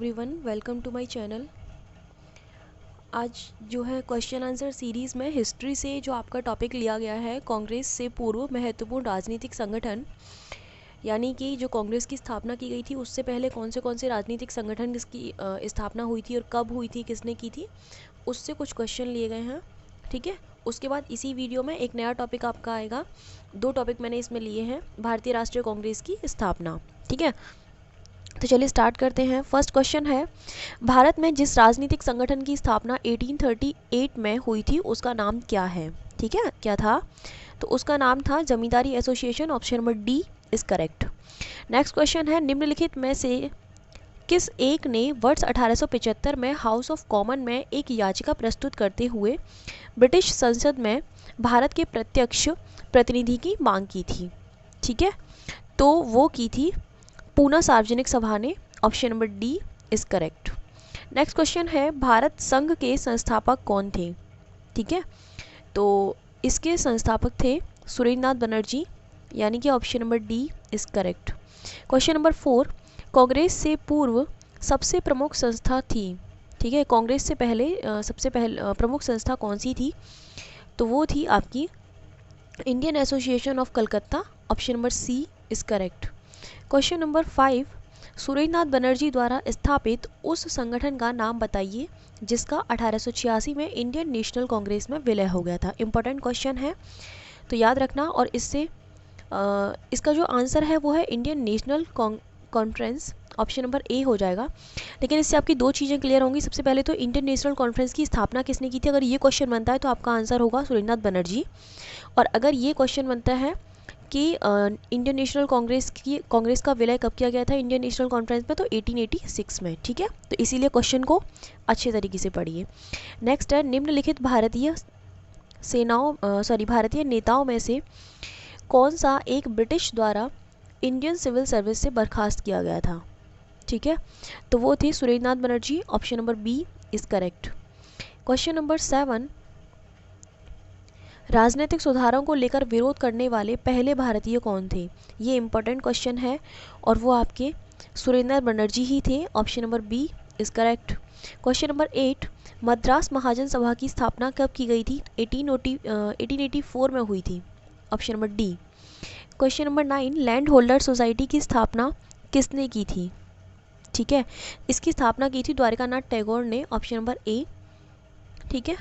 Everyone, welcome to my channel. आज जो है क्वेश्चन आंसर सीरीज़ में हिस्ट्री से जो आपका टॉपिक लिया गया है, कांग्रेस से पूर्व महत्वपूर्ण राजनीतिक संगठन, यानी कि जो कांग्रेस की स्थापना की गई थी उससे पहले कौन से राजनीतिक संगठन इसकी स्थापना हुई थी और कब हुई थी, किसने की थी, उससे कुछ क्वेश्चन लिए गए हैं। ठीक है, उसके बाद इसी वीडियो में एक नया टॉपिक आपका आएगा। दो टॉपिक मैंने इसमें लिए हैं, भारतीय राष्ट्रीय कांग्रेस की स्थापना। ठीक है, तो चलिए स्टार्ट करते हैं। फर्स्ट क्वेश्चन है, भारत में जिस राजनीतिक संगठन की स्थापना 1838 में हुई थी उसका नाम क्या है? ठीक है, क्या था? तो उसका नाम था Zamindari association. Option number D is correct. Next question है, निम्नलिखित में से किस एक ने वर्ष 1875 में हाउस ऑफ कॉमन में एक याचिका प्रस्तुत करते हुए ब्रिटिश संसद में भारत के प्रत्यक्ष प्रतिनिधि की मांग की थी? ठीक है, तो वो की थी पूना सार्वजनिक सभा ने। Option number D is correct. Next question है, भारत संघ के संस्थापक कौन थे? ठीक है, तो इसके संस्थापक थे सुरेंद्रनाथ बनर्जी, यानी कि option number D is correct. Question number 4, Congress से पूर्व सबसे प्रमुख संस्था थी। ठीक है, कांग्रेस से पहले सबसे पहले प्रमुख संस्था कौन सी थी? तो वो थी आपकी Indian association of Calcutta. Option number C is correct. Question number 5, Surendranath Banerjee द्वारा स्थापित उस संगठन का नाम बताइए जिसका 1886 में इंडियन नेशनल कांग्रेस में विलय हो गया था। इंपॉर्टेंट क्वेश्चन है, तो याद रखना। और इससे इसका जो आंसर है वो है Indian national conference. Option number ए हो जाएगा। लेकिन इससे आपकी दो चीज़ें क्लियर होंगी। सबसे पहले तो इंडियन नेशनल कॉन्फ्रेंस की स्थापना किसने की थी? अगर ये क्वेश्चन बनता है तो आपका आंसर होगा सुरेंद्रनाथ बनर्जी। और अगर ये क्वेश्चन बनता है कि इंडियन नेशनल कांग्रेस का विलय कब किया गया था इंडियन नेशनल कॉन्फ्रेंस में, तो 1886 में। ठीक है, तो इसीलिए क्वेश्चन को अच्छे तरीके से पढ़िए। नेक्स्ट है, निम्नलिखित भारतीय नेताओं में से कौन सा एक ब्रिटिश द्वारा इंडियन सिविल सर्विस से बर्खास्त किया गया था? ठीक है, तो वो थे Surendranath Banerjee. Option number B is correct. Question number 7, राजनीतिक सुधारों को लेकर विरोध करने वाले पहले भारतीय कौन थे? ये इंपॉर्टेंट क्वेश्चन है और वो आपके सुरेंद्रनाथ बनर्जी ही थे। Option number B is correct. Question number 8, Madras Mahajan Sabha की स्थापना कब की गई थी? 1884 में हुई थी। Option number D. Question number 9, land holder society की स्थापना किसने की थी? ठीक है, इसकी स्थापना की थी द्वारकानाथ टैगोर ने। ऑप्शन नंबर ए। ठीक है,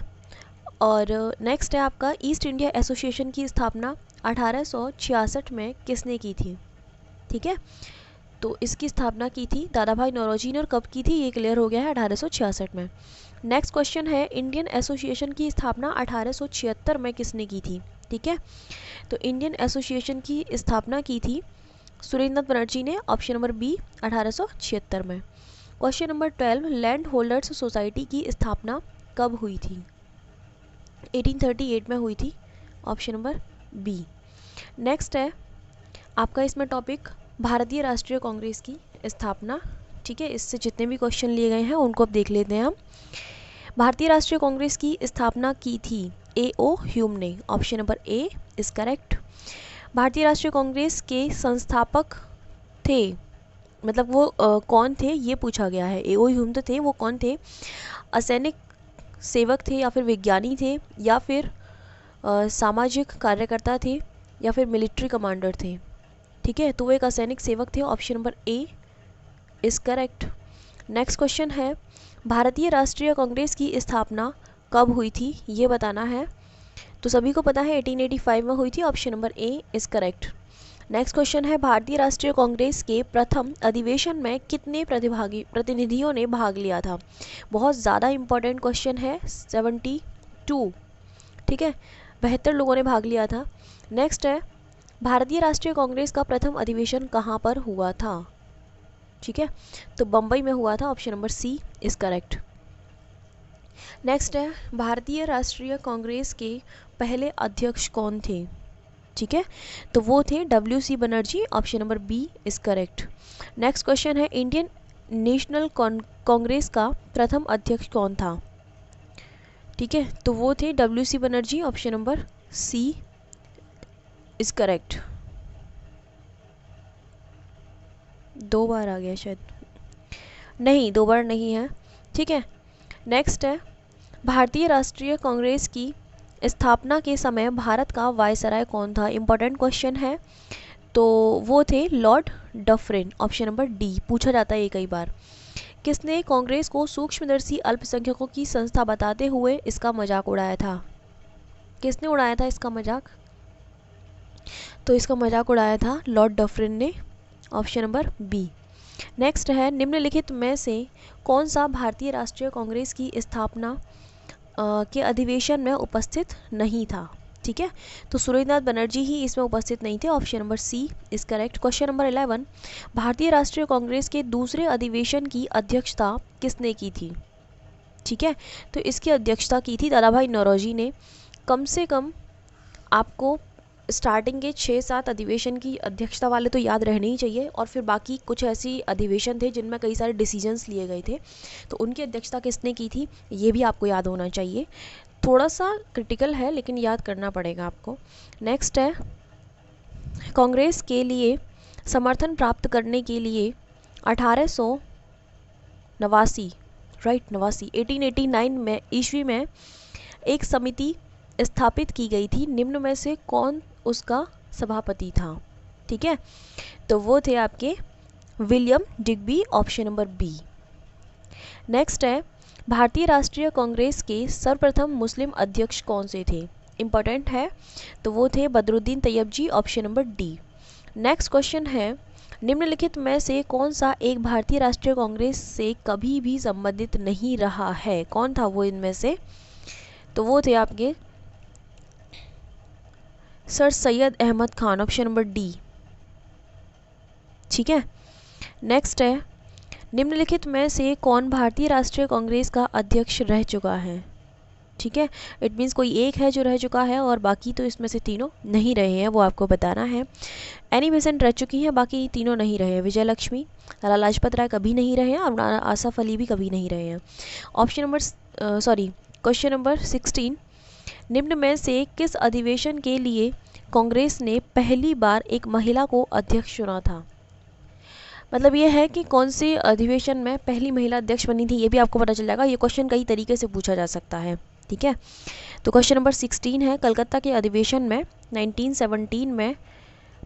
और नेक्स्ट है आपका, ईस्ट इंडिया एसोसिएशन की स्थापना 1866 में किसने की थी? ठीक है, तो इसकी स्थापना की थी दादा भाई नौरोजी ने। और कब की थी ये क्लियर हो गया है, 1866 में। नेक्स्ट क्वेश्चन है, इंडियन एसोसिएशन की स्थापना 1876 में किसने की थी? ठीक है, तो इंडियन एसोसिएशन की स्थापना की थी सुरेंद्रनाथ बनर्जी ने। ऑप्शन नंबर बी 1876 में। Question number 12, land holders society की स्थापना कब हुई थी? 1838 में हुई थी। Option number B. नेक्स्ट है आपका इसमें टॉपिक भारतीय राष्ट्रीय कांग्रेस की स्थापना। ठीक है, इससे जितने भी क्वेश्चन लिए गए हैं उनको अब देख लेते हैं हम। भारतीय राष्ट्रीय कांग्रेस की स्थापना की थी ए ओ ह्यूम ने। Option number A is correct. भारतीय राष्ट्रीय कांग्रेस के संस्थापक थे, मतलब वो कौन थे ये पूछा गया है। ए ओ ह्यूम तो थे, वो कौन थे? असैनिक सेवक थे, या फिर विज्ञानी थे, या फिर सामाजिक कार्यकर्ता थे, या फिर मिलिट्री कमांडर थे? ठीक है, तो वो एक असैनिक सेवक थे। Option number A is correct. Next question है, भारतीय राष्ट्रीय कांग्रेस की स्थापना कब हुई थी ये बताना है। तो सभी को पता है 1885 में हुई थी। Option number A is correct. Next question है, भारतीय राष्ट्रीय कांग्रेस के प्रथम अधिवेशन में कितने प्रतिनिधियों ने भाग लिया था? बहुत ज़्यादा इंपॉर्टेंट क्वेश्चन है। 72। ठीक है, 72 लोगों ने भाग लिया था। नेक्स्ट है, भारतीय राष्ट्रीय कांग्रेस का प्रथम अधिवेशन कहाँ पर हुआ था? ठीक है, तो बम्बई में हुआ था। Option number C is correct. Next है, भारतीय राष्ट्रीय कांग्रेस के पहले अध्यक्ष कौन थे? ठीक है, तो वो थे WC Banerjee. Option number B is correct. Next question है, इंडियन नेशनल कांग्रेस का प्रथम अध्यक्ष कौन था? ठीक है, तो वो थे WC Banerjee. Option number C is correct. 2 बार आ गया शायद। नहीं, 2 बार नहीं है। ठीक है, नेक्स्ट है, भारतीय राष्ट्रीय कांग्रेस की स्थापना के समय भारत का वायसराय कौन था? इंपॉर्टेंट क्वेश्चन है। तो वो थे Lord Dufferin, option number D, पूछा जाता है ये कई बार। किसने कांग्रेस को सूक्ष्मदर्शी अल्पसंख्यकों की संस्था बताते हुए इसका मजाक उड़ाया था? किसने उड़ाया था इसका मजाक? तो इसका मजाक उड़ाया था लॉर्ड डफरिन ने, ऑप्शन नंबर बी। नेक्स्ट है, निम्नलिखित में से कौन सा भारतीय राष्ट्रीय कांग्रेस की स्थापना के अधिवेशन में उपस्थित नहीं था? ठीक है, तो सुरेंद्रनाथ बनर्जी ही इसमें उपस्थित नहीं थे, option number C is correct. Question number 11, भारतीय राष्ट्रीय कांग्रेस के दूसरे अधिवेशन की अध्यक्षता किसने की थी? ठीक है, तो इसकी अध्यक्षता की थी दादा भाई नौरोजी ने। कम से कम आपको स्टार्टिंग के 6-7 अधिवेशन की अध्यक्षता वाले तो याद रहने ही चाहिए, और फिर बाकी कुछ ऐसी अधिवेशन थे जिनमें कई सारे डिसीजंस लिए गए थे, तो उनकी अध्यक्षता किसने की थी ये भी आपको याद होना चाहिए। थोड़ा सा क्रिटिकल है लेकिन याद करना पड़ेगा आपको। नेक्स्ट है, कांग्रेस के लिए समर्थन प्राप्त करने के लिए 1889 नवासी 1889 में ईस्वी में एक समिति स्थापित की गई थी, निम्न में से कौन उसका सभापति था? ठीक है, तो वो थे आपके William Digby, option number B. Next है, भारतीय राष्ट्रीय कांग्रेस के सर्वप्रथम मुस्लिम अध्यक्ष कौन से थे? इंपॉर्टेंट है, तो वो थे Badruddin Tyabji, option number D. Next question है, निम्नलिखित में से कौन सा एक भारतीय राष्ट्रीय कांग्रेस से कभी भी संबंधित नहीं रहा है? कौन था वो इनमें से? तो वो थे आपके sir Syed Ahmed Khan, option number D. ठीक है, नेक्स्ट है, निम्नलिखित में से कौन भारतीय राष्ट्रीय कांग्रेस का अध्यक्ष रह चुका है? ठीक है, इट मीन्स कोई एक है जो रह चुका है और बाकी तो इसमें से तीनों नहीं रहे हैं, वो आपको बताना है। एनी बेसेंट रह चुकी हैं, बाकी तीनों नहीं रहे हैं। विजय लक्ष्मी, लाला लाजपत राय कभी नहीं रहे हैं, और आसफ अली भी कभी नहीं रहे हैं। ऑप्शन नंबर क्वेश्चन नंबर 16, निम्न में से किस अधिवेशन के लिए कांग्रेस ने पहली बार एक महिला को अध्यक्ष चुना था? मतलब ये है कि कौन सी अधिवेशन में पहली महिला अध्यक्ष बनी थी, ये भी आपको पता चल जाएगा। ये क्वेश्चन कई तरीके से पूछा जा सकता है। ठीक है, तो क्वेश्चन नंबर 16 है, कलकत्ता के अधिवेशन में 1917 में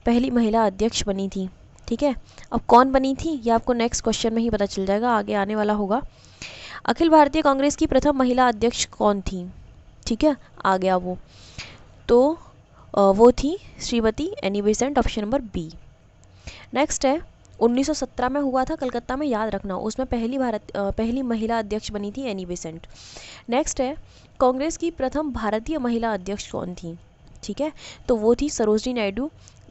पहली महिला अध्यक्ष बनी थी। ठीक है, अब कौन बनी थी ये आपको नेक्स्ट क्वेश्चन में ही पता चल जाएगा, आगे आने वाला होगा। अखिल भारतीय कांग्रेस की प्रथम महिला अध्यक्ष कौन थी? ठीक है, आ गया वो, तो वो थी Shrimati Annie Besant, option number B. Next है, 1917 में हुआ था कलकत्ता में, याद रखना, उसमें पहली महिला अध्यक्ष बनी थी एनी बेसेंट। नेक्स्ट है, कांग्रेस की प्रथम भारतीय महिला अध्यक्ष कौन थी? ठीक है, तो वो थी सरोजनी नायडू।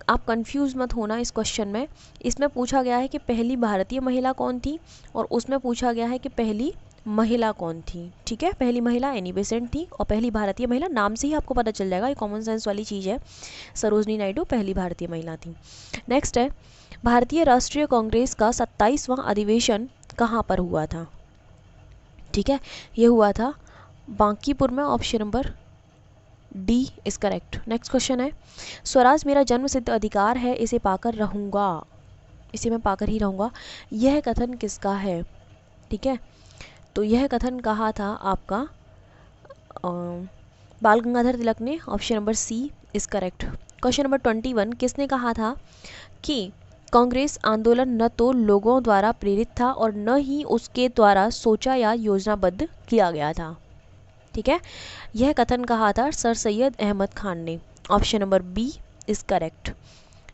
आप कंफ्यूज मत होना इस क्वेश्चन में, इसमें पूछा गया है कि पहली भारतीय महिला कौन थी, और उसमें पूछा गया है कि पहली महिला कौन थी। ठीक है, पहली महिला एनी बेसेंट थी, और पहली भारतीय महिला नाम से ही आपको पता चल जाएगा, ये कॉमन सेंस वाली चीज़ है। सरोजनी नायडू पहली भारतीय महिला थी। नेक्स्ट है, भारतीय राष्ट्रीय कांग्रेस का 27वां अधिवेशन कहाँ पर हुआ था? ठीक है, ये हुआ था बांकीपुर में, option number D is correct. Next question है, स्वराज मेरा जन्म सिद्ध अधिकार है, इसे पाकर रहूँगा, इसे मैं पाकर ही रहूँगा, यह कथन किसका है? ठीक है, तो यह कथन कहा था आपका बाल गंगाधर तिलक ने, option number C is correct. Question number 21, किसने कहा था कि कांग्रेस आंदोलन न तो लोगों द्वारा प्रेरित था और न ही उसके द्वारा सोचा या योजनाबद्ध किया गया था? ठीक है, यह कथन कहा था सर सैयद अहमद खान ने, option number B is correct.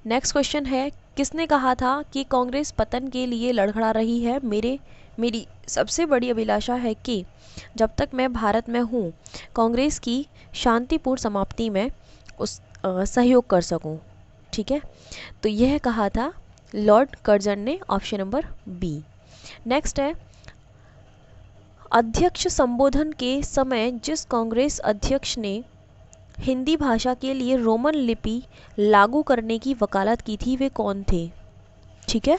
Next question है, किसने कहा था कि कांग्रेस पतन के लिए लड़खड़ा रही है? मेरी सबसे बड़ी अभिलाषा है कि जब तक मैं भारत में हूँ कांग्रेस की शांतिपूर्ण समाप्ति में सहयोग कर सकूँ। ठीक है, तो यह कहा था लॉर्ड कर्जन ने, ऑप्शन नंबर बी। नेक्स्ट है, अध्यक्ष संबोधन के समय जिस कांग्रेस अध्यक्ष ने हिंदी भाषा के लिए रोमन लिपि लागू करने की वकालत की थी, वे कौन थे? ठीक है,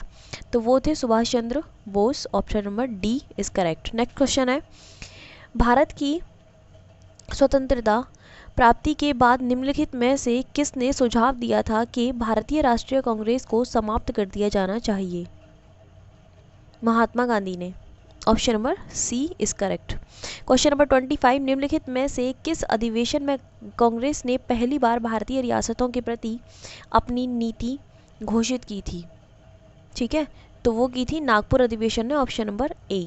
तो वो थे Subhash Chandra Bose, option number D is correct. Next question है, भारत की स्वतंत्रता प्राप्ति के बाद निम्नलिखित में से किसने सुझाव दिया था कि भारतीय राष्ट्रीय कांग्रेस को समाप्त कर दिया जाना चाहिए? महात्मा गांधी ने। Option number C is correct. Question number 25, निम्नलिखित में से किस अधिवेशन में कांग्रेस ने पहली बार भारतीय रियासतों के प्रति अपनी नीति घोषित की थी? ठीक है, तो वो की थी नागपुर अधिवेशन में। Option number A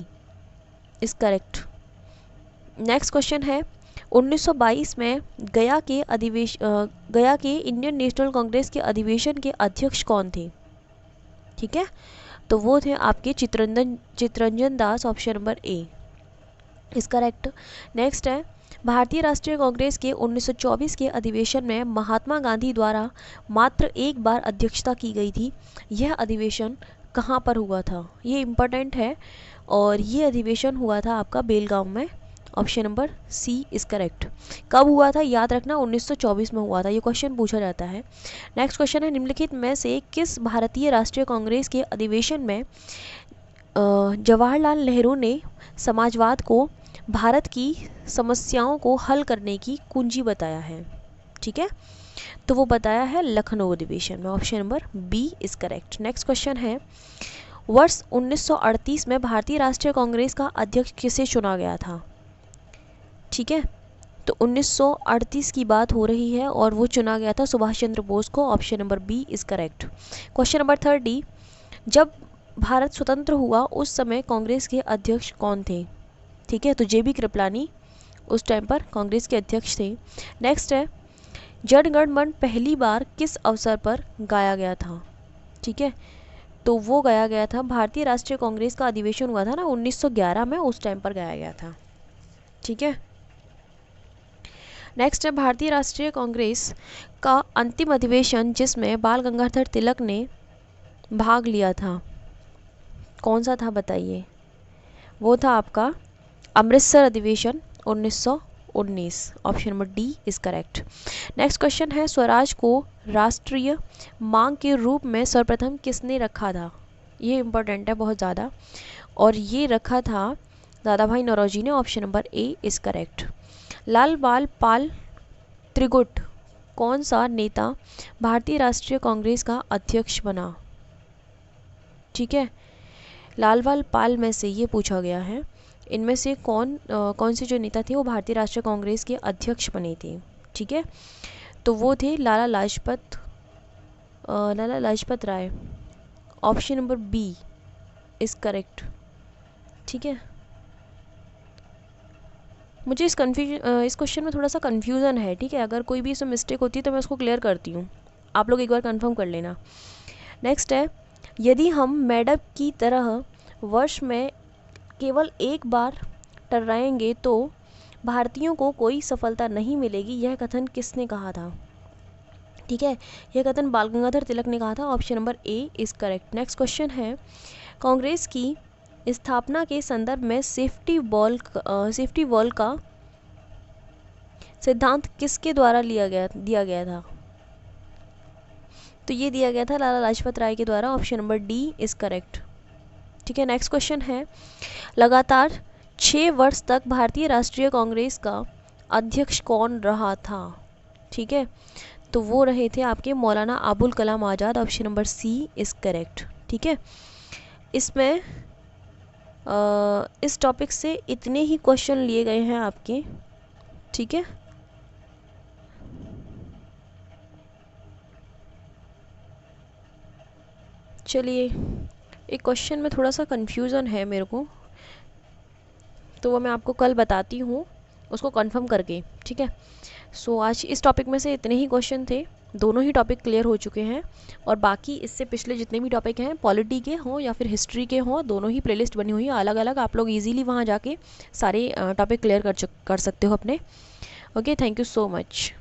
is correct. Next question है 1922 में गया के इंडियन नेशनल कांग्रेस के अधिवेशन के अध्यक्ष कौन थे? ठीक है, तो वो थे आपके Chittaranjan Das. Option number A is correct. Next है भारतीय राष्ट्रीय कांग्रेस के 1924 के अधिवेशन में महात्मा गांधी द्वारा मात्र एक बार अध्यक्षता की गई थी। यह अधिवेशन कहाँ पर हुआ था? ये इम्पोर्टेंट है, और ये अधिवेशन हुआ था आपका बेलगांव में। Option number C is correct. कब हुआ था याद रखना, 1924 में हुआ था। ये क्वेश्चन पूछा जाता है। नेक्स्ट क्वेश्चन है निम्नलिखित में से किस भारतीय राष्ट्रीय कांग्रेस के अधिवेशन में जवाहरलाल नेहरू ने समाजवाद को भारत की समस्याओं को हल करने की कुंजी बताया है? ठीक है, तो वो बताया है लखनऊ अधिवेशन में। Option number B is correct. Next question है वर्ष 1938 में भारतीय राष्ट्रीय कांग्रेस का अध्यक्ष किसे चुना गया था? ठीक है, तो 1938 की बात हो रही है और वो चुना गया था सुभाष चंद्र बोस को। Option number B is correct. Question number 30, जब भारत स्वतंत्र हुआ उस समय कांग्रेस के अध्यक्ष कौन थे? ठीक है, तो जेबी कृपलानी उस टाइम पर कांग्रेस के अध्यक्ष थे। नेक्स्ट है जन गण मन पहली बार किस अवसर पर गाया गया था? ठीक है, तो वो गाया गया था भारतीय राष्ट्रीय कांग्रेस का अधिवेशन हुआ था ना 1911 में, उस टाइम पर गाया गया था। ठीक है, नेक्स्ट है भारतीय राष्ट्रीय कांग्रेस का अंतिम अधिवेशन जिसमें बाल गंगाधर तिलक ने भाग लिया था, कौन सा था बताइए? वो था आपका अमृतसर अधिवेशन 1919। Option number D is correct. Next question है स्वराज को राष्ट्रीय मांग के रूप में सर्वप्रथम किसने रखा था? ये इंपॉर्टेंट है बहुत ज़्यादा, और ये रखा था दादा भाई नौरोजी ने। Option number A is correct. Lal Bal Pal त्रिगुट कौन सा नेता भारतीय राष्ट्रीय कांग्रेस का अध्यक्ष बना? ठीक है, लाल बाल पाल में से ये पूछा गया है, इनमें से कौन से जो नेता थे वो भारतीय राष्ट्रीय कांग्रेस के अध्यक्ष बने थे? ठीक है, तो वो थे Lala Lajpat Rai. Option number B is correct. ठीक है, मुझे इस क्वेश्चन में थोड़ा सा कन्फ्यूज़न है। ठीक है, अगर कोई भी इसमें मिस्टेक होती है तो मैं उसको क्लियर करती हूँ, आप लोग एक बार कंफर्म कर लेना। नेक्स्ट है यदि हम मैडम की तरह वर्ष में केवल एक बार टर्राएंगे तो भारतीयों को कोई सफलता नहीं मिलेगी, यह कथन किसने कहा था? ठीक है, यह कथन बाल गंगाधर तिलक ने कहा था। Option number A is correct. Next question है कांग्रेस की स्थापना के संदर्भ में सेफ्टी वॉल का सिद्धांत किसके द्वारा दिया गया था? तो ये दिया गया था लाला लाजपत राय के द्वारा। Option number D is correct. ठीक है, नेक्स्ट क्वेश्चन है लगातार 6 वर्ष तक भारतीय राष्ट्रीय कांग्रेस का अध्यक्ष कौन रहा था? ठीक है, तो वो रहे थे आपके Maulana Abul Kalam Azad. Option number C is correct. ठीक है, इसमें इस टॉपिक से इतने ही क्वेश्चन लिए गए हैं आपके। ठीक है, चलिए एक क्वेश्चन में थोड़ा सा कन्फ्यूज़न है मेरे को, तो वो मैं आपको कल बताती हूँ उसको कंफर्म करके। ठीक है, सो आज इस टॉपिक में से इतने ही क्वेश्चन थे, दोनों ही टॉपिक क्लियर हो चुके हैं, और बाकी इससे पिछले जितने भी टॉपिक हैं पॉलिटी के हों या फिर हिस्ट्री के हों, दोनों ही प्लेलिस्ट बनी हुई है अलग अलग, आप लोग इजीली वहाँ जाके सारे टॉपिक क्लियर कर सकते हो अपने। Okay, thank you so much.